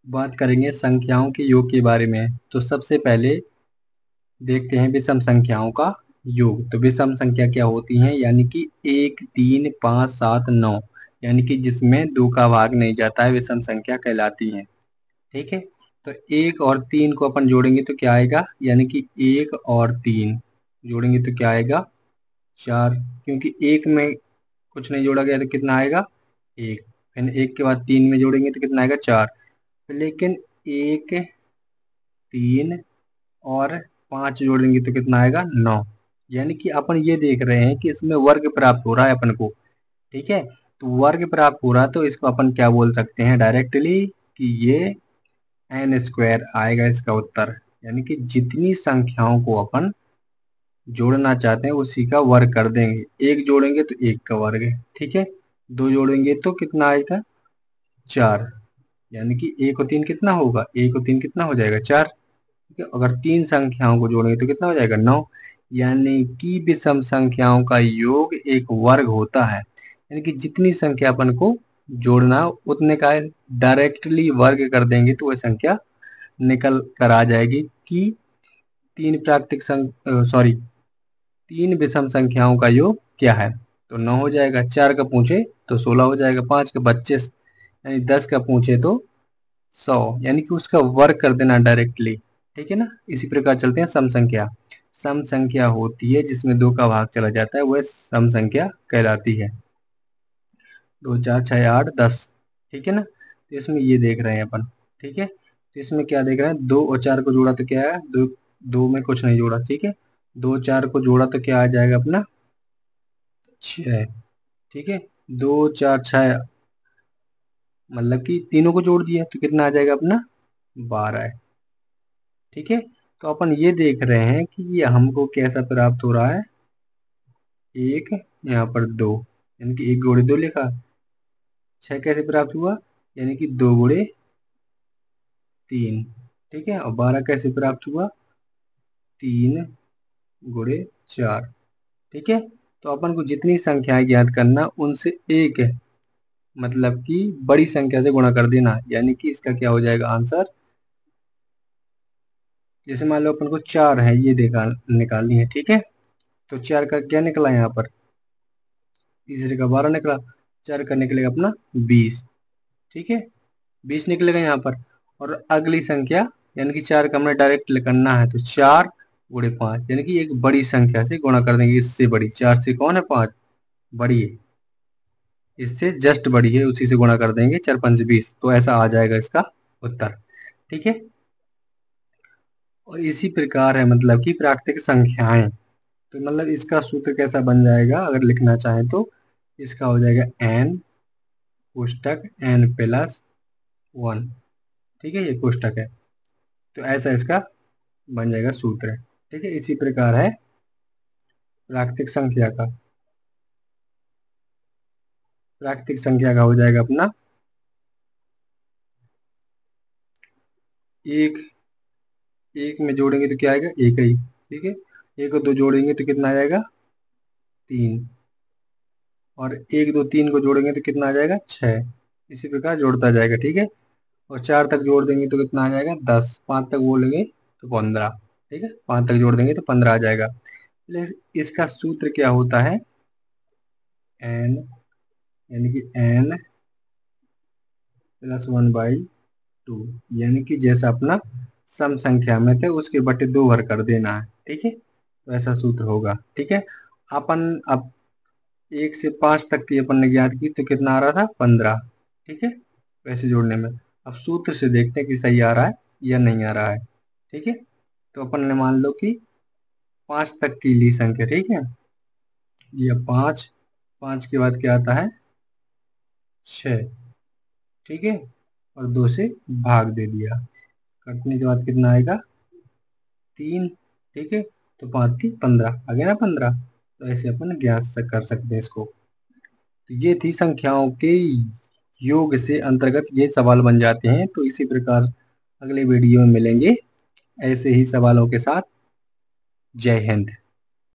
बात करेंगे संख्याओं के योग के बारे में। तो सबसे पहले देखते हैं विषम संख्याओं का योग। तो विषम संख्या क्या होती हैं, यानी कि 1, 3, 5, 7, 9, यानी कि जिसमें 2 का भाग नहीं जाता है, विषम संख्या कहलाती हैं। ठीक है, तो 1 और 3 को अपन जोड़ेंगे तो क्या आएगा, यानी कि 1 और 3 जोड़ेंगे तो क्या आएगा 4, क्योंकि 1 में कुछ नहीं जोड़ा गया तो कितना आएगा 1, फिर 1 के बाद 3 में जोड़ेंगे तो कितना आएगा 4। लेकिन 1, 3 और 5 जोड़ेंगे तो कितना आएगा 9, यानी कि अपन ये देख रहे हैं कि इसमें वर्ग प्राप्त हो रहा है अपन को। ठीक है, तो वर्ग प्राप्त हो रहा तो इसको अपन क्या बोल सकते हैं डायरेक्टली कि ये एन स्क्वायर आएगा इसका उत्तर, यानी कि जितनी संख्याओं को अपन जोड़ना चाहते हैं उसी का वर्ग कर देंगे। 1 जोड़ेंगे तो 1 का वर्ग है, ठीक है, 2 जोड़ेंगे तो कितना आएगा 4, यानी कि 1 और 3 कितना होगा, 1 और 3 कितना हो जाएगा 4। ठीक है, अगर 3 संख्याओं को जोड़ेंगे तो कितना हो जाएगा 9, यानी कि विषम संख्याओं का योग एक वर्ग होता है, यानी कि जितनी संख्या अपन को जोड़ना उतने का डायरेक्टली वर्ग कर देंगे तो वह संख्या निकल कर आ जाएगी कि 3 विषम संख्याओं का योग क्या है। तो 9 हो जाएगा, 4 का पूछे तो 16 हो जाएगा, 5 का 25, यानी 10 का पूछे तो 100, यानी कि उसका वर्ग कर देना डायरेक्टली। ठीक है ना, इसी प्रकार चलते हैं सम संख्या। सम संख्या होती है जिसमें 2 का भाग चला जाता है, वह सम संख्या कहलाती है। 2, 4, 6, 8, 10। ठीक है ना, तो इसमें ये देख रहे हैं अपन। ठीक है, तो इसमें क्या देख रहे हैं, 2 और 4 को जोड़ा तो क्या है, 2 में कुछ नहीं जोड़ा। ठीक है, 2, 4 को जोड़ा तो क्या आ जाएगा अपना 6। ठीक है, 2, 4, 6, मतलब कि तीनों को जोड़ दिया तो कितना आ जाएगा अपना 12 है। ठीक है, तो अपन ये देख रहे हैं कि ये हमको कैसा प्राप्त हो रहा है, 1 यहाँ पर 2, यानी कि 1 गुणे 2 लिखा। 6 कैसे प्राप्त हुआ, यानी कि 2 गुणे 3। ठीक है, और 12 कैसे प्राप्त हुआ, 3 गुणे 4। ठीक है, तो अपन को जितनी संख्याएं ज्ञात करना उनसे एक मतलब कि बड़ी संख्या से गुणा कर देना, यानी कि इसका क्या हो जाएगा आंसर। जैसे मान लो अपन को 4 है ये देखा निकालनी है। ठीक है, तो 4 का क्या निकला यहाँ पर, तीसरे का 12 निकला, 4 का निकलेगा अपना 20। ठीक है, 20 निकलेगा यहाँ पर। और अगली संख्या यानी कि 4 का हमें डायरेक्ट करना है, तो 4 गुणे 5, यानी कि एक बड़ी संख्या से गुणा कर देंगे, इससे बड़ी। 4 से कौन है 5 बड़ी है, इससे जस्ट बड़ी है, उसी से गुणा कर देंगे, 4 5 20, तो ऐसा आ जाएगा इसका उत्तर। ठीक है, और इसी प्रकार है मतलब कि प्राकृतिक संख्याएं। तो मतलब इसका सूत्र कैसा बन जाएगा अगर लिखना चाहें तो, इसका हो जाएगा n कोष्टक n प्लस 1। ठीक है, ये कोष्टक है, तो ऐसा इसका बन जाएगा सूत्र। ठीक है, इसी प्रकार है प्राकृतिक संख्या का। प्राकृतिक संख्या का हो जाएगा अपना एक, एक में जोड़ेंगे तो क्या आएगा एक ही। ठीक है, एक और 2 जोड़ेंगे तो कितना आ जाएगा 3, और 1, 2, 3 को जोड़ेंगे तो कितना आ जाएगा 6। इसी प्रकार जोड़ता जाएगा। ठीक है, और 4 तक जोड़ देंगे तो कितना आ जाएगा 10, 5 तक बोलेंगे तो 15। ठीक है, 5 तक जोड़ देंगे तो 15 आ जाएगा। इसका सूत्र क्या होता है n, यानी कि n प्लस 1/2, यानी कि जैसा अपना सम संख्या में थे उसके बटे 2 भर कर देना है। ठीक है, तो ऐसा सूत्र होगा। ठीक है, अपन अब 1 से 5 तक की अपन ने ज्ञात की तो कितना आ रहा था 15। ठीक है, वैसे जोड़ने में अब सूत्र से देखते हैं कि सही आ रहा है या नहीं आ रहा है। ठीक है, तो अपन ने मान लो कि 5 तक की ली संख्या। ठीक है, ये 5, 5 के बाद क्या आता है 6। ठीक है, और 2 से भाग दे दिया, कटने के बाद कितना आएगा 3। ठीक है, तो 5 की 15 आ गया ना 15, तो ऐसे अपन ज्ञात कर सकते हैं इसको। तो ये थी संख्याओं के योग से अंतर्गत ये सवाल बन जाते हैं। तो इसी प्रकार अगले वीडियो में मिलेंगे ऐसे ही सवालों के साथ। जय हिंद।